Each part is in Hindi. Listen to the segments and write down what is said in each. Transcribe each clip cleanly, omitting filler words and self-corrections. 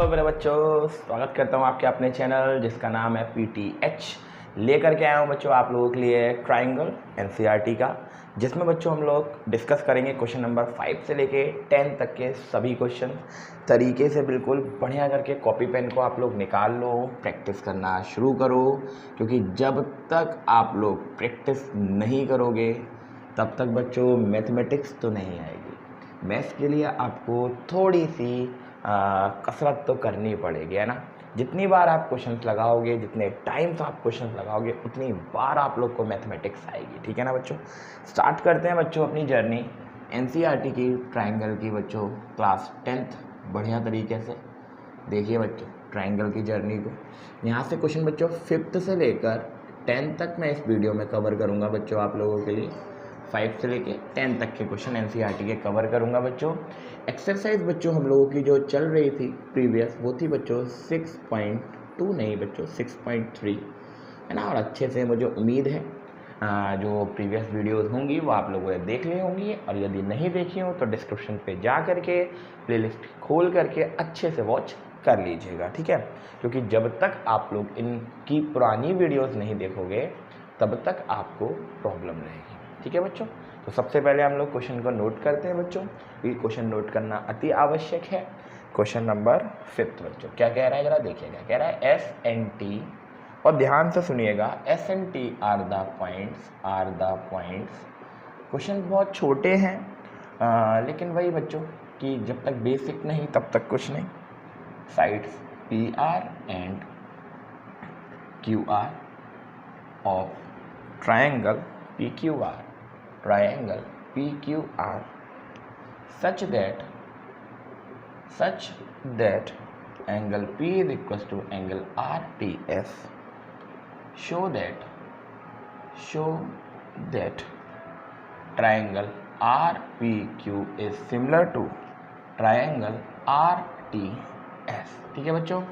हेलो मेरे बच्चों, स्वागत करता हूँ आपके अपने चैनल जिसका नाम है PTH। लेकर के आया हूँ बच्चों आप लोगों के लिए ट्राइंगल NCERT का, जिसमें बच्चों हम लोग डिस्कस करेंगे क्वेश्चन नंबर 5 से लेके 10 तक के सभी क्वेश्चन तरीके से। बिल्कुल बढ़िया करके कॉपी पेन को आप लोग निकाल लो, प्रैक्टिस करना शुरू करो, क्योंकि जब तक आप लोग प्रैक्टिस नहीं करोगे तब तक बच्चों मैथमेटिक्स तो नहीं आएगी। मैथ्स के लिए आपको थोड़ी सी कसरत तो करनी पड़ेगी, है ना। जितनी बार आप क्वेश्चंस लगाओगे, जितने टाइम से आप क्वेश्चंस लगाओगे, उतनी बार आप लोग को मैथमेटिक्स आएगी, ठीक है ना बच्चों। स्टार्ट करते हैं बच्चों अपनी जर्नी NCERT की ट्राइंगल की बच्चों क्लास 10th बढ़िया तरीके से। देखिए बच्चों ट्राइंगल की जर्नी को, यहाँ से क्वेश्चन बच्चों 5th से लेकर 10 तक मैं इस वीडियो में कवर करूँगा बच्चों आप लोगों के लिए। 5 से लेके 10 तक के क्वेश्चन NCERT के कवर करूँगा बच्चों। एक्सरसाइज बच्चों हम लोगों की जो चल रही थी प्रीवियस, वो थी बच्चों 6.2 नहीं बच्चों 6.3, है ना। और अच्छे से मुझे उम्मीद है जो प्रीवियस वीडियोस होंगी वो आप लोगों ने देख ली होंगी, और यदि नहीं देखी हो तो डिस्क्रिप्शन पे जा करके प्लेलिस्ट खोल करके अच्छे से वॉच कर लीजिएगा, ठीक है। क्योंकि जब तक आप लोग इनकी पुरानी वीडियोस नहीं देखोगे तब तक आपको प्रॉब्लम रहेगी, ठीक है बच्चों। तो सबसे पहले हम लोग क्वेश्चन को नोट करते हैं बच्चों, ये क्वेश्चन नोट करना अति आवश्यक है। क्वेश्चन नंबर 5 बच्चों क्या कह रहा है, जरा देखिएगा। कह रहा है S&T, और ध्यान से सुनिएगा, S&T are the points. Question बहुत छोटे हैं लेकिन वही बच्चों कि जब तक बेसिक नहीं तब तक कुछ नहीं। Sides PR and QR of triangle PQR such that angle P is equals to angle RTS. Show that triangle RPQ is similar to triangle RTS। ठीक है बच्चों,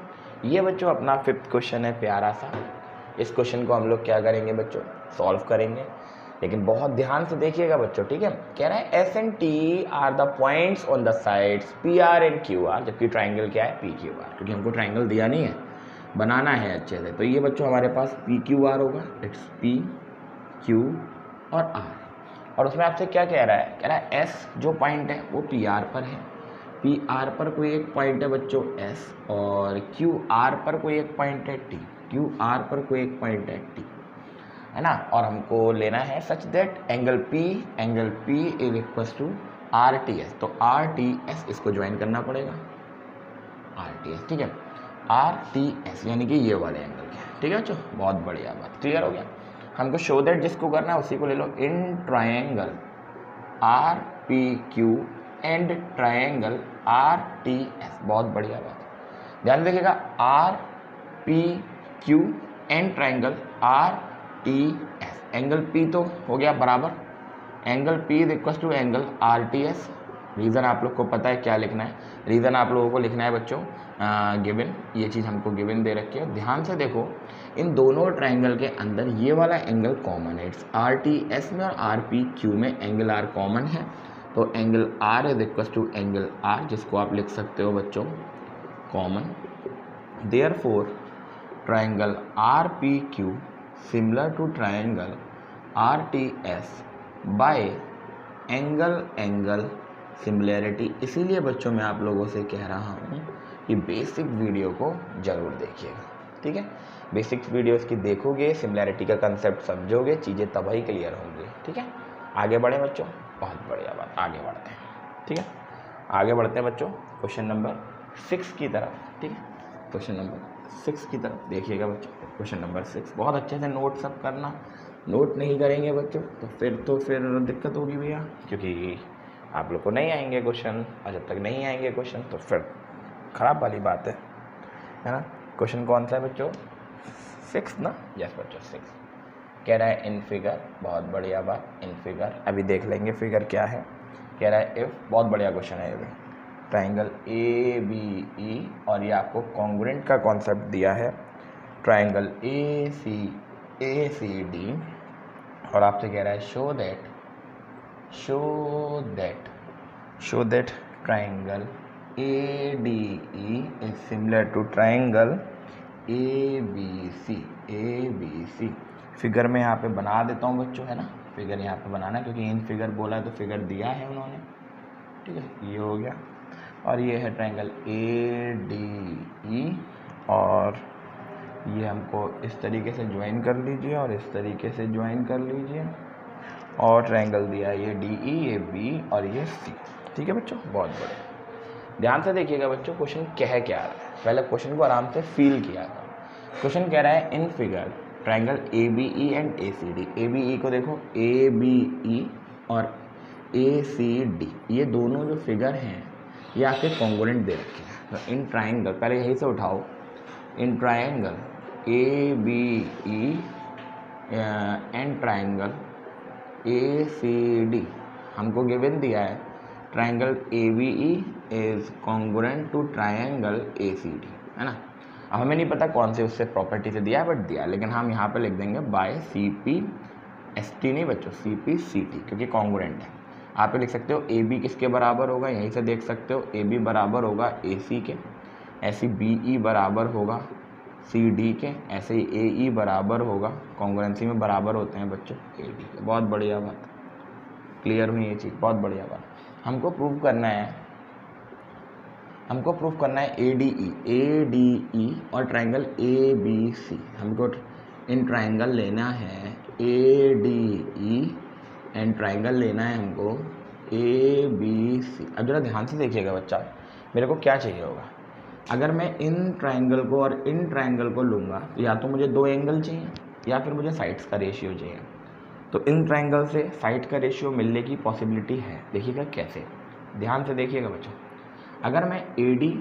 ये बच्चों अपना 5th क्वेश्चन है प्यारा सा। इस क्वेश्चन को हम लोग क्या करेंगे बच्चों, सॉल्व करेंगे, लेकिन बहुत ध्यान से देखिएगा बच्चों, ठीक है। कह रहा है S&T are the points on the sides PR and QR, जबकि ट्राइंगल क्या है PQR, क्योंकि हमको ट्राइंगल दिया नहीं है, बनाना है अच्छे से। तो ये बच्चों हमारे पास PQR होगा, इट्स P Q और R। और उसमें आपसे क्या कह रहा है, कह रहा है S जो पॉइंट है वो PR पर है, PR पर कोई एक पॉइंट है बच्चों S, और QR पर कोई एक पॉइंट है T, QR पर कोई एक पॉइंट है T, है ना। और हमको लेना है such that angle P is equal to RTS। तो RTS इसको ज्वाइन करना पड़ेगा, RTS, ठीक है। RTS यानी कि ये वाले एंगल के, ठीक है बच्चों। बहुत बढ़िया बात, क्लियर हो गया। हमको शो दैट जिसको करना है उसी को ले लो। इन triangle RPQ and triangle RTS, बहुत बढ़िया बात, ध्यान देखिएगा। RPQ and triangle RTS, angle P तो हो गया बराबर, angle P is equal to angle RTS। Reason आप लोग को पता है क्या लिखना है, रीज़न आप लोगों को लिखना है बच्चों गिवन, ये चीज़ हमको गिवन दे रखी है। ध्यान से देखो, इन दोनों ट्रायंगल के अंदर ये वाला एंगल कॉमन है, इट्स RTS में और RPQ में एंगल R कॉमन है। तो angle R is equal to angle R, जिसको आप लिख सकते हो बच्चों common. Therefore triangle RPQ similar to triangle RTS by angle similarity. इसीलिए बच्चों मैं आप लोगों से कह रहा हूँ कि बेसिक वीडियो को ज़रूर देखिएगा, ठीक है। बेसिक वीडियोस की देखोगे, सिमिलैरिटी का कंसेप्ट समझोगे, चीज़ें तभी क्लियर होंगी, ठीक है। आगे बढ़े बच्चों, बहुत बढ़िया बात, आगे बढ़ते हैं, ठीक है। आगे बढ़ते हैं बच्चों क्वेश्चन नंबर 6 की तरफ, ठीक है। क्वेश्चन नंबर 6 की तरफ देखिएगा बच्चों। क्वेश्चन नंबर 6 बहुत अच्छे से नोट सब करना, नोट नहीं करेंगे बच्चों तो फिर दिक्कत होगी भैया, क्योंकि आप लोग को नहीं आएंगे क्वेश्चन, और जब तक नहीं आएंगे क्वेश्चन तो फिर ख़राब वाली बात है ना। क्वेश्चन कौन सा है बच्चों, 6 ना, यस बच्चों 6। कह रहा है इन फिगर, बहुत बढ़िया बात, इन फिगर अभी देख लेंगे फिगर क्या है। कह रहा है इफ़, बहुत बढ़िया क्वेश्चन है ये, ट्राइंगल ABE, और ये आपको कॉन्ग्रुएंट का कॉन्सेप्ट दिया है, ट्राइंगल ACD, और आपसे कह रहा है show that triangle ADE is similar to triangle ABC। ABC figure में यहाँ पे बना देता हूँ बच्चों, है ना, फिगर यहाँ पे बनाना, क्योंकि इन फिगर बोला है तो फिगर दिया है उन्होंने, ठीक है। ये हो गया और ये है ट्राइंगल ADE, और ये हमको इस तरीके से ज्वाइन कर लीजिए और इस तरीके से ज्वाइन कर लीजिए, और ट्राइंगल दिया है ये DE, ये B और ये C, ठीक है बच्चों। बहुत बढ़िया, ध्यान से देखिएगा बच्चों, क्वेश्चन कह क्या रहा है। पहले क्वेश्चन को आराम से फील किया था। क्वेश्चन कह रहा है in figure triangle ABE and ACD। ABE को देखो, ABE और ACD ये दोनों जो फिगर हैं ये आपके कॉन्ग्रुएंट दे रखे हैं। तो इन ट्राइंगल, पहले यहीं से उठाओ, in triangle ABE and triangle ACD हमको गिवन दिया है triangle ABE is congruent to triangle ACD, है ना। अब हमें नहीं पता कौन से उससे प्रॉपर्टी से दिया है, बट दिया है, लेकिन हम यहाँ पे लिख देंगे बाय CPST, नहीं बच्चों, CPCT, क्योंकि कॉन्ग्रुएंट है। आप पे लिख सकते हो AB किसके बराबर होगा, यहीं से देख सकते हो, AB बराबर होगा AC के, ऐसे BE बराबर होगा CD के, ऐसे ही AE बराबर होगा, कॉन्ग्रुएंसी में बराबर होते हैं बच्चों AD के। बहुत बढ़िया बात, क्लियर हुई ये चीज़, बहुत बढ़िया बात। हमको प्रूव करना है ADE और ट्राइंगल ABC। हमको इन ट्राइंगल लेना है ADE एंड ट्राइंगल लेना है हमको ABC। अब जरा ध्यान से देखिएगा बच्चा, मेरे को क्या चाहिए होगा। अगर मैं इन ट्राइंगल को और इन ट्राइंगल को लूँगा तो या तो मुझे दो एंगल चाहिए या फिर मुझे साइड्स का रेशियो चाहिए। तो इन ट्राइंगल से साइड का रेशियो मिलने की पॉसिबिलिटी है। देखिएगा कैसे, ध्यान से देखिएगा बच्चों। अगर मैं AD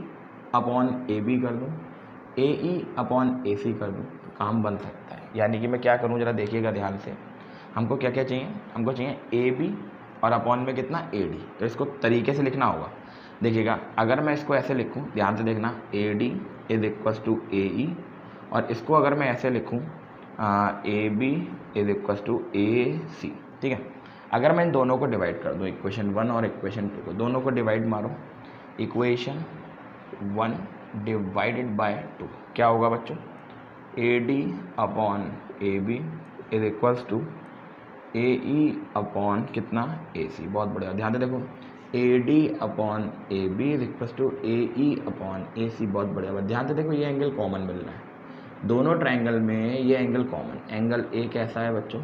अपॉन AB कर दूँ, AE अपॉन AC कर दूँ तो काम बन सकता है। यानी कि मैं क्या करूँ, जरा देखिएगा ध्यान से। हमको क्या क्या चाहिए, हमको चाहिए AB और अपॉन में कितना AD। तो इसको तरीके से लिखना होगा। देखिएगा, अगर मैं इसको ऐसे लिखूँ, ध्यान से देखना, AD is equals to AE, और इसको अगर मैं ऐसे लिखूँ AB is equals to AC, ठीक है। अगर मैं इन दोनों को डिवाइड कर दूँ, इक्वेशन 1 और इक्वेशन 2 को, दोनों को डिवाइड मारो, इक्वेशन 1 डिवाइडेड बाय 2 क्या होगा बच्चों, AD upon AB is equals to AE upon कितना AC। बहुत बढ़िया, ध्यान से देखो, AD upon AB is equals to AE upon AC। बहुत बढ़िया, ध्यान से देखो, ये एंगल कॉमन मिल रहा है दोनों ट्राइंगल में, ये एंगल कॉमन, एंगल A कैसा है बच्चों,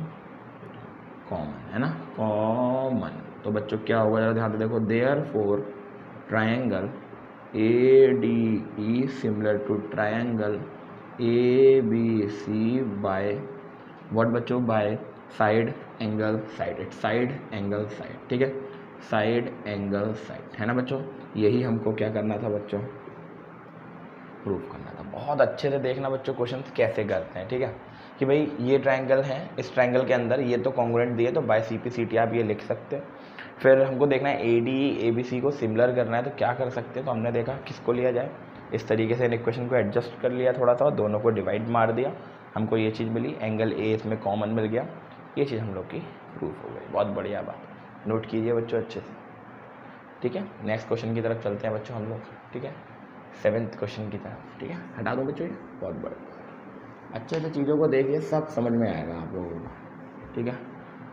कॉमन, है ना, कॉमन। तो बच्चों क्या होगा, जरा ध्यान से देखो, therefore triangle ADE similar to triangle ABC by what बच्चों, by side angle side, side angle side, ठीक है, साइड एंगल साइड, है ना बच्चों। यही हमको क्या करना था बच्चों, प्रूव करना था। बहुत अच्छे से देखना बच्चों क्वेश्चन कैसे करते हैं, ठीक है, कि भाई ये ट्राइंगल है, इस ट्राइंगल के अंदर ये तो कॉन्ग्रुएंट दिए, तो बाय CPCT आप ये लिख सकते हो। फिर हमको देखना है ADE ABC को सिमिलर करना है, तो क्या कर सकते हैं, तो हमने देखा किसको लिया जाए, इस तरीके से इन इक्वेशन को एडजस्ट कर लिया थोड़ा सा, और दोनों को डिवाइड मार दिया, हमको ये चीज़ मिली, एंगल A इसमें कॉमन मिल गया, ये चीज़ हम लोग की प्रूफ हो गई। बहुत बढ़िया बात, नोट कीजिए बच्चों अच्छे से, ठीक है। नेक्स्ट क्वेश्चन की तरफ चलते हैं बच्चों हम लोग, ठीक है, 7th क्वेश्चन की तरफ, ठीक है। हटा दो बच्चों ये, बहुत बढ़िया, अच्छे से चीज़ों को देखिए, सब समझ में आएगा आप लोगों को, ठीक है,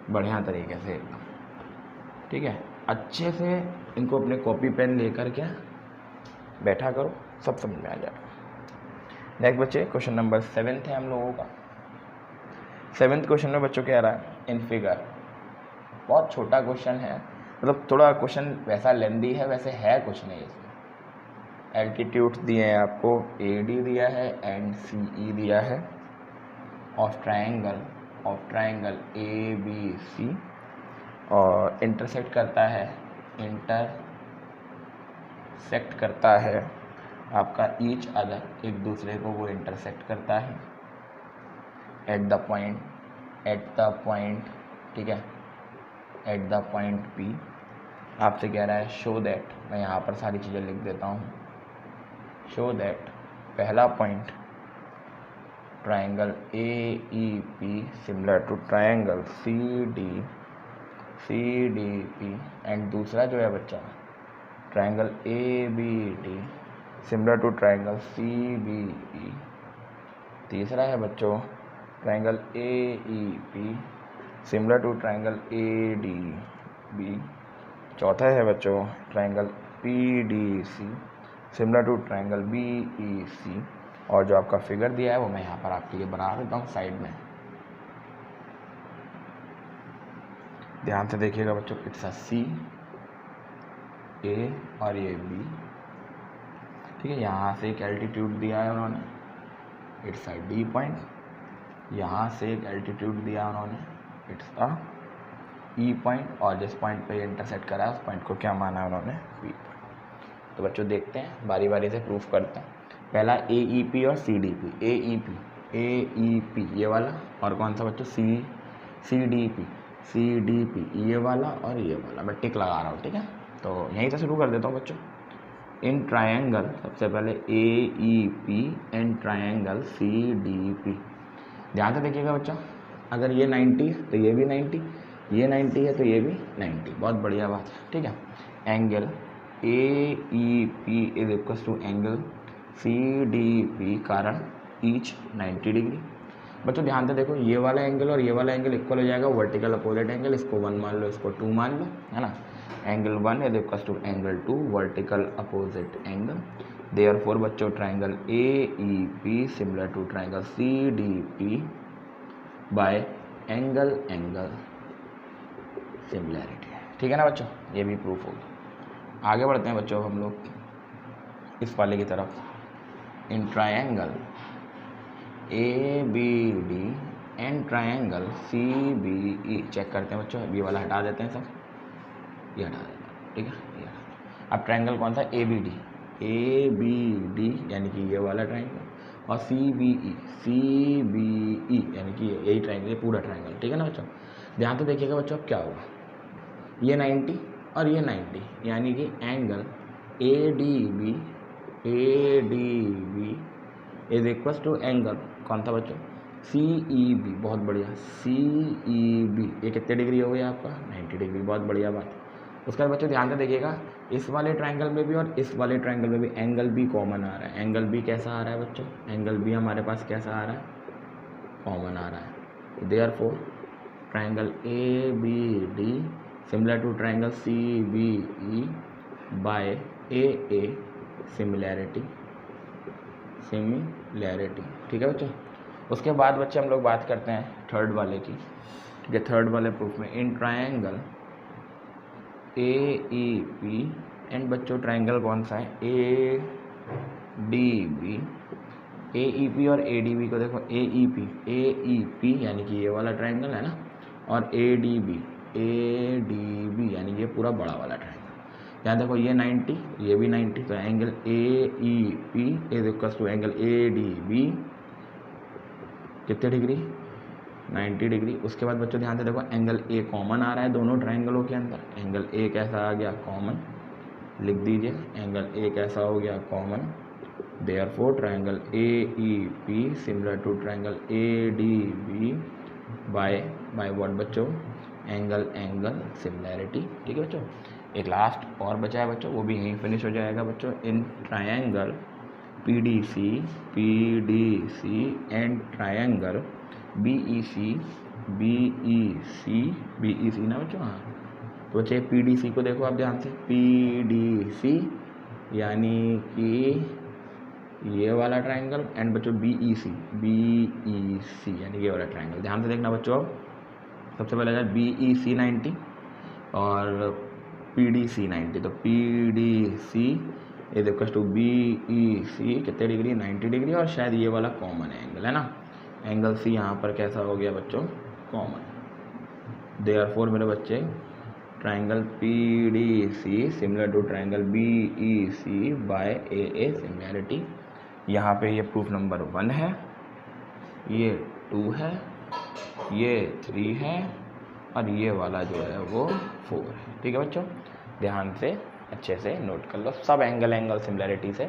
बढ़िया तरीके से एकदम, ठीक है। अच्छे से इनको अपने कॉपी पेन लेकर के बैठा करो, सब समझ में आ जाएगा। नेक्स्ट बच्चे, क्वेश्चन नंबर 7 है हम लोगों का। 7th क्वेश्चन में बच्चों क्या आ रहा है, इन फिगर, बहुत छोटा क्वेश्चन है, मतलब थोड़ा क्वेश्चन वैसा लेंदी है, वैसे है कुछ नहीं इसमें। एल्टीट्यूड्स दिए हैं आपको, AD दिया है एंड CE दिया है, ऑफ ट्राइंगल ABC, और इंटरसेक्ट करता है आपका ईच अदर, एक दूसरे को वो इंटरसेक्ट करता है एट द पॉइंट, ठीक है, एट द पॉइंट P। आपसे कह रहा है शो दैट, मैं यहाँ पर सारी चीज़ें लिख देता हूँ, शो दैट पहला point triangle AEP similar to triangle CDP, and दूसरा जो है बच्चा triangle A B D similar to triangle C B E. तीसरा है बच्चों triangle A E P similar to triangle A D B. चौथा है बच्चों triangle P D C similar to triangle B E C. और जो आपका फिगर दिया है वो मैं यहाँ पर आपके लिए बना देता हूँ साइड में, ध्यान से देखिएगा बच्चों। इट्स अ सी ए और ये बी, ठीक है। यहाँ से एक एल्टीट्यूड दिया है उन्होंने, इट्स अ डी पॉइंट। यहाँ से एक एल्टीट्यूड दिया उन्होंने, इट्स अ ई पॉइंट। और जिस पॉइंट पे इंटरसेक्ट करा है उस पॉइंट को क्या माना है उन्होंने, बी पॉइंट। तो बच्चों देखते हैं, बारी बारी से प्रूफ करते हैं। पहला ए ई पी और सी डी पी। ए ई पी ये वाला, और कौन सा बच्चों, सी डी पी ये वाला और ये वाला। मैं टिक लगा रहा हूँ, ठीक है। तो यहीं से शुरू कर देता हूँ बच्चों। इन ट्रायंगल, सबसे पहले A E P and triangle C D P. ध्यान से देखिएगा बच्चों, अगर ये 90 है तो ये भी 90, ये 90 है तो ये भी 90। बहुत बढ़िया बात है, ठीक है। Angle A E P is equal to angle C D P कारण ईच 90 डिग्री। बच्चों ध्यान से देखो, ये वाला एंगल और ये वाला एंगल इक्वल हो जाएगा, वर्टिकल अपोजिट एंगल। इसको 1 मान लो, इसको 2 मान लो, है ना। Angle 1 is equal to angle 2 vertical opposite angle. Therefore बच्चों triangle A E P similar to triangle C D P by angle similarity, ठीक है ना बच्चों। ये भी प्रूफ होगा। आगे बढ़ते हैं बच्चों हम लोग इस वाले की तरफ। In triangle A B D and triangle C B E. Check करते हैं बच्चों, बी वाला हटा देते हैं सब, ये हटा देते हैं, ठीक है। ये अब ट्रायंगल कौन सा, ए बी डी यानी कि ये वाला ट्रायंगल, और सी बी ई यानी कि यही ट्रायंगल, ये पूरा ट्रायंगल, ठीक है ना बच्चों। ध्यान से देखिएगा बच्चों, अब क्या होगा, ये 90 और ये 90 यानी कि angle A D B is equal to angle कौन था बच्चों, सी ई बी। बहुत बढ़िया, सी ई बी ये कितने डिग्री हो गया आपका, 90 डिग्री। बहुत बढ़िया बात। उसके बाद बच्चों ध्यान से देखिएगा, इस वाले ट्रायंगल में भी और इस वाले ट्रायंगल में भी एंगल बी कॉमन आ रहा है। एंगल बी कैसा आ रहा है बच्चों, एंगल बी हमारे पास कैसा आ रहा है, कॉमन आ रहा है। Therefore triangle A B D similar to triangle C B E by A similarity, ठीक है बच्चों। उसके बाद बच्चे हम लोग बात करते हैं थर्ड वाले की, ठीक है। थर्ड वाले प्रूफ में in triangle A E P and बच्चों ट्रायंगल कौन सा है, A D B. A E P और ए डी बी को देखो, ए ई पी यानी कि ये वाला ट्रायंगल है ना, और ए डी बी यानी कि ये पूरा बड़ा वाला ट्रायंगल। यहाँ देखो ये 90, ये भी 90, तो angle A E P is equal to angle A D B कितने डिग्री, 90 डिग्री। उसके बाद बच्चों ध्यान से देखो, एंगल ए कॉमन आ रहा है दोनों ट्रायंगलों के अंदर। एंगल ए कैसा आ गया, कॉमन, लिख दीजिए। एंगल ए कैसा हो गया, common. Therefore triangle A E P similar to triangle A D B by what बच्चों, एंगल सिमिलैरिटी, ठीक है बच्चों। एक लास्ट और बचा है बच्चों, वो भी यहीं फिनिश हो जाएगा बच्चों। इन triangle P D C and triangle B E C ना बच्चों, हाँ। तो बच्चे पी डी सी को देखो आप ध्यान से, पी डी सी यानी कि ये वाला ट्रायंगल, एंड बच्चों बी ई सी यानी ये वाला ट्रायंगल। ध्यान से देखना बच्चों, सबसे पहले जाए बी ई सी 90 और पी डी सी 90, तो P D C is equal to B E C कितने डिग्री, 90 डिग्री। और शायद ये वाला कॉमन एंगल है ना, एंगल सी यहाँ पर कैसा हो गया बच्चों, कॉमन। देयरफॉर मेरे बच्चे triangle P D C similar to triangle B E C by A similarity. यहाँ पे ये प्रूफ नंबर 1 है, ये 2 है, ये 3 है, और ये वाला जो है वो 4 है, ठीक है बच्चों। ध्यान से अच्छे से नोट कर लो, सब एंगल सिमिलैरिटी से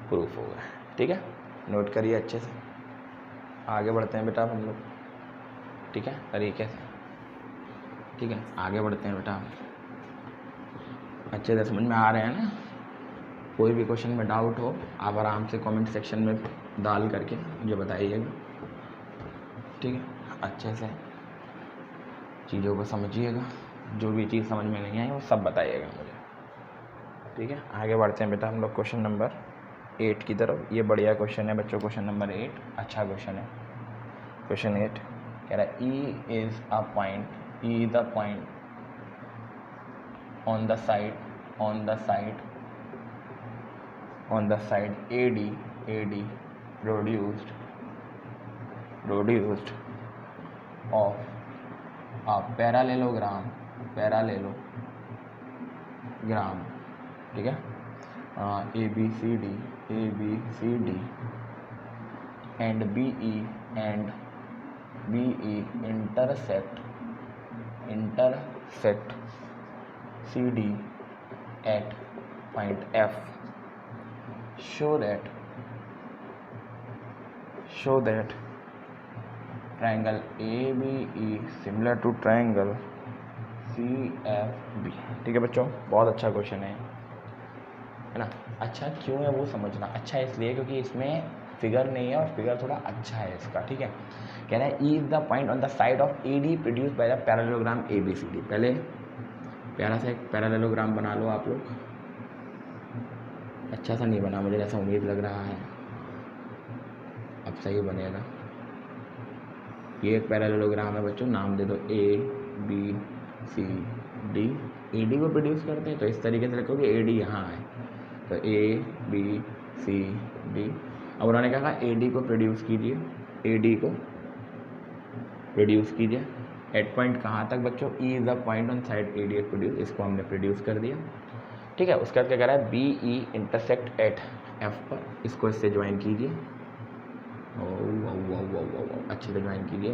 प्रूफ होगा, ठीक है। नोट करिए अच्छे से। आगे बढ़ते हैं बेटा हम लोग, ठीक है, तरीके से, ठीक है। आगे बढ़ते हैं बेटा। अच्छे से समझ में आ रहे हैं ना? कोई भी क्वेश्चन में डाउट हो आप आराम से कमेंट सेक्शन में डाल करके मुझे बताइएगा, ठीक है? अच्छे से चीज़ों को समझिएगा, जो भी चीज़ समझ में नहीं आई वो सब बताइएगा मुझे, ठीक है? आगे बढ़ते हैं बेटा हम लोग क्वेश्चन नंबर 8 की तरफ। ये बढ़िया क्वेश्चन है बच्चों, क्वेश्चन नंबर 8 अच्छा क्वेश्चन है। क्वेश्चन 8 कह रहा है E is a point, E is the point on the side AD produced of a parallelogram, ठीक है? ABCD and BE intersect CD at point F. Show that triangle ABE similar to triangle CFB। ठीक है बच्चों, बहुत अच्छा क्वेश्चन है ना? अच्छा क्यों है वो समझना। अच्छा इसलिए क्योंकि इसमें फिगर नहीं है और फिगर थोड़ा अच्छा है इसका, ठीक है? कह रहा है E is the point on the side of AD produce by the parallelogram ABCD। पहले प्यारा सा एक पैरेललोग्राम बना लो आप लोग। अच्छा सा नहीं बना, मुझे जैसा उम्मीद लग रहा है, अब सही बनेगा। ये एक पैरेललोग्राम है बच्चों, नाम दे दो ABCD। AD को प्रोड्यूस करते हैं तो इस तरीके से रखोगे AD यहाँ है तो ABCD। अब उन्होंने कहा AD को प्रोड्यूस कीजिए, AD को प्रोड्यूस कीजिए एट पॉइंट कहाँ तक बच्चों? E is the point on side AD produce, इसको हमने प्रोड्यूस कर दिया, ठीक है? उसके बाद क्या कह रहा है BE इंटरसेक्ट एट F पर, इसको इससे ज्वाइन कीजिए। अच्छे से ज्वाइन कीजिए।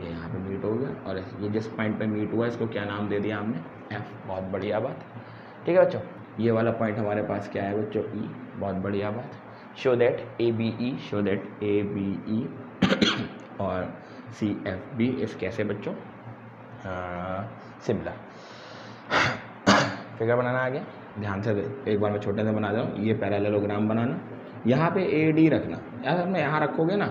ये यहाँ पे मीट हो गया और ये जिस पॉइंट पे मीट हुआ इसको क्या नाम दे दिया हमने? F। बहुत बढ़िया बात, ठीक है बच्चों? ये वाला पॉइंट हमारे पास क्या है बच्चों? E। बहुत बढ़िया बात। शो दैट ABE और CFB इस कैसे बच्चों? सिमिलर। फिगर बनाना आ गया, ध्यान से एक बार मैं छोटे से बना दूँ। ये पैरेललोग्राम बनाना, यहाँ पे AD रखना। यार अपने यहाँ रखोगे ना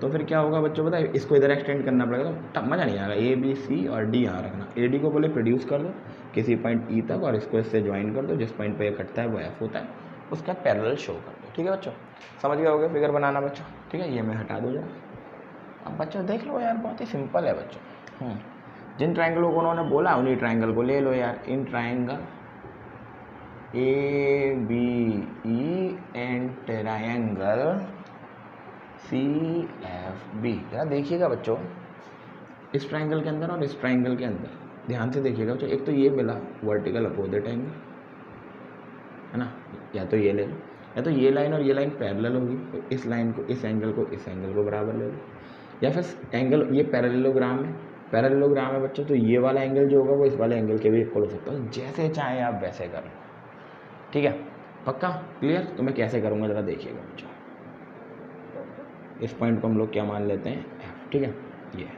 तो फिर क्या होगा बच्चों बताइए? इसको इधर एक्सटेंड करना पड़ेगा तो मज़ा नहीं आएगा। ABC और D यहाँ रखना। AD को बोले प्रोड्यूस कर दो किसी पॉइंट E तक और इसको इससे ज्वाइन कर दो, जिस पॉइंट पे ये कटता है वो F होता है, उसका पैरेलल शो कर दो, ठीक है बच्चों? समझ गए होगे फिगर बनाना बच्चों, ठीक है? ये मैं हटा दूँ जरा। अब बच्चों देख लो यार, बहुत ही सिंपल है बच्चों। जिन ट्रायंगलों को उन्होंने बोला उन्हीं ट्रायंगल को ले लो यार। In triangle ABE and triangle CFB। जरा देखिएगा बच्चों, इस ट्रायंगल के अंदर और इस ट्रायंगल के अंदर ध्यान से देखिएगा बच्चों। एक तो ये मिला वर्टिकल अपोजिट एंगल, है ना? या तो ये ले लो, या तो ये लाइन और ये लाइन पैरेलल होगी तो इस लाइन को, इस एंगल को बराबर ले लो। या फिर एंगल ये पैरेललोग्राम है बच्चों, तो ये वाला एंगल जो होगा वो इस वाले एंगल के भी इक्वल हो सकता है। जैसे चाहे आप वैसे कर लो, ठीक है? पक्का क्लियर? तो मैं कैसे करूँगा जरा देखिएगा बच्चों। इस पॉइंट को हम लोग क्या मान लेते हैं? F, ठीक है? ये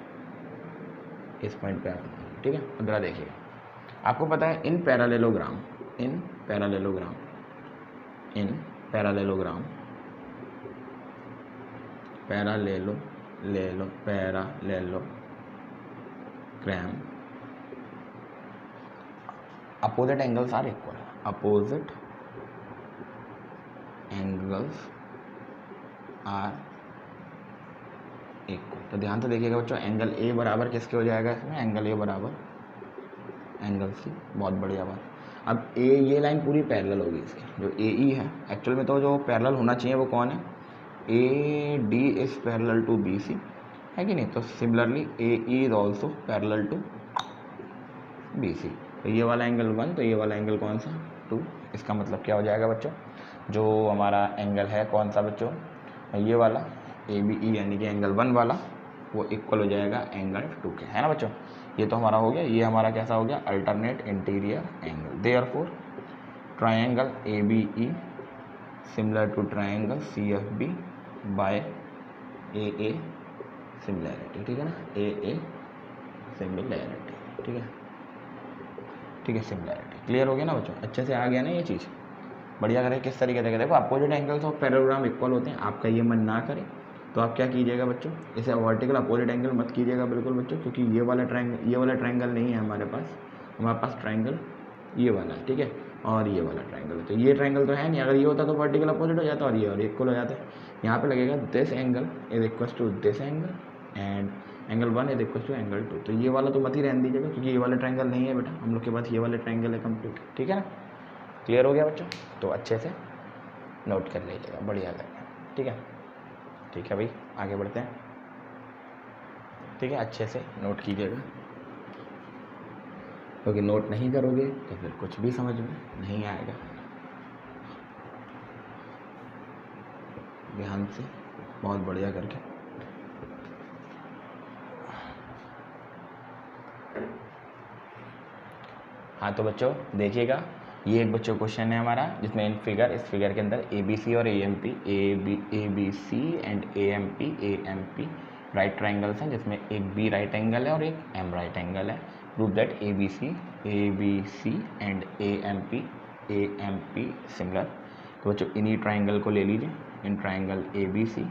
इस पॉइंट पे F, ठीक है? अब जरा देखिएगा, आपको पता है in parallelogram opposite angles are equal. Opposite angles are equal. तो ध्यान से देखिएगा बच्चों, एंगल A बराबर किसके हो जाएगा इसमें? एंगल A बराबर एंगल C। बहुत बढ़िया बात। अब ये लाइन पूरी पैरेलल होगी इसकी, जो AE है। एक्चुअल में तो जो पैरेलल होना चाहिए वो कौन है? AD is parallel to BC, है कि नहीं? तो similarly AE is also parallel to BC। तो ये वाला एंगल 1, तो ये वाला एंगल कौन सा? 2। इसका मतलब क्या हो जाएगा बच्चों? जो हमारा एंगल है कौन सा बच्चों? ये वाला ABE यानी कि एंगल 1 वाला, वो इक्वल हो जाएगा एंगल 2 के, है ना बच्चों? ये तो हमारा हो गया। ये हमारा कैसा हो गया? Alternate interior angle. Therefore triangle ABE similar to triangle CFB by AA similarity, ठीक है ना? AA सिमिलैरिटी, ठीक है? ठीक है, सिमिलैरिटी। क्लियर हो गया ना बच्चों, अच्छे से आ गया ना ये चीज़, बढ़िया करें। किस तरीके से देखो opposite angles of parallelogram equal होते हैं, आपका ये मन ना करे तो आप क्या कीजिएगा बच्चों, इसे वर्टिकल अपोजिट एंगल मत कीजिएगा बिल्कुल बच्चों, क्योंकि ये वाला ट्रायंगल नहीं है हमारे पास ट्रायंगल ये वाला है, ठीक है, और ये वाला ट्रायंगल, तो ये ट्रायंगल तो है नहीं, अगर ये होता तो वर्टिकल अपोजिट हो जाता और इक्वल हो जाता है। यहाँ पे लगेगा this angle is equal to this angle and angle 1 is equal to angle 2, तो ये वाला तो मत ही रहने दीजिएगा, क्योंकि ये वाला ट्रायंगल नहीं है बेटा, हम लोग के पास ये वाला ट्रायंगल है कंप्लीट, ठीक है ना। क्लियर हो गया बच्चों, तो अच्छे से नोट कर लीजिएगा, बढ़िया करके, ठीक है भाई, आगे बढ़ते हैं, ठीक है, अच्छे से नोट कीजिएगा, क्योंकि नोट नहीं करोगे तो फिर कुछ भी समझ में नहीं आएगा। ध्यान से, बहुत बढ़िया करके। हाँ तो बच्चों देखिएगा, ये एक बच्चों क्वेश्चन है हमारा, जिसमें इस फिगर के अंदर ABC और AMP ABC and AMP right triangles हैं, जिसमें एक B राइट एंगल है और एक M राइट एंगल है। Prove that ABC and AMP similar. तो बच्चों इन्हीं ट्रायंगल को ले लीजिए, in triangle ABC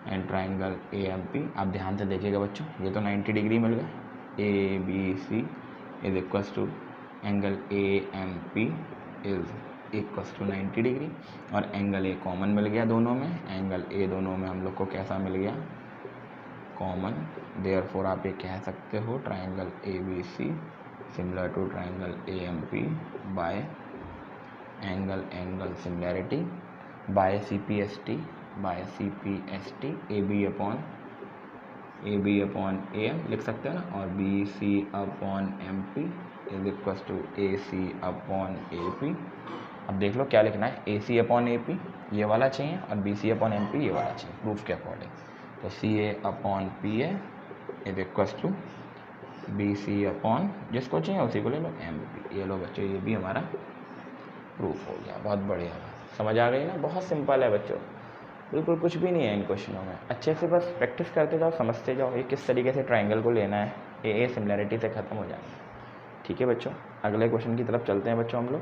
and triangle AMP। आप ध्यान से देखिएगा बच्चों, ये तो 90 डिग्री मिल गया, ABC is equal to angle AMP is equal to 90 degree, और एंगल A कॉमन मिल गया दोनों में, एंगल A दोनों में हम लोग को कैसा मिल गया, कॉमन। देयरफॉर आप ये कह सकते हो triangle ABC similar to triangle AMP by angle similarity by CPST AB upon AM लिख सकते हैं ना, और BC upon MP is equal to AC upon AP। अब देख लो क्या लिखना है, AC अपॉन AP ये वाला चाहिए और BC अपॉन MP ये वाला चाहिए प्रूफ के अकॉर्डिंग। तो CA upon PA is equal to BC upon जिसको चाहिए उसी को ले लो MP। ये लो बच्चों, ये भी हमारा प्रूफ हो गया, बहुत बढ़िया, समझ आ गई ना, बहुत सिंपल है बच्चों, बिल्कुल कुछ भी नहीं है इन क्वेश्चनों में। अच्छे से बस प्रैक्टिस करते जाओ, समझते जाओ ये किस तरीके से ट्रायंगल को लेना है, ये सिमिलैरिटी से ख़त्म हो जाएगा। ठीक है बच्चों, अगले क्वेश्चन की तरफ चलते हैं बच्चों हम लोग।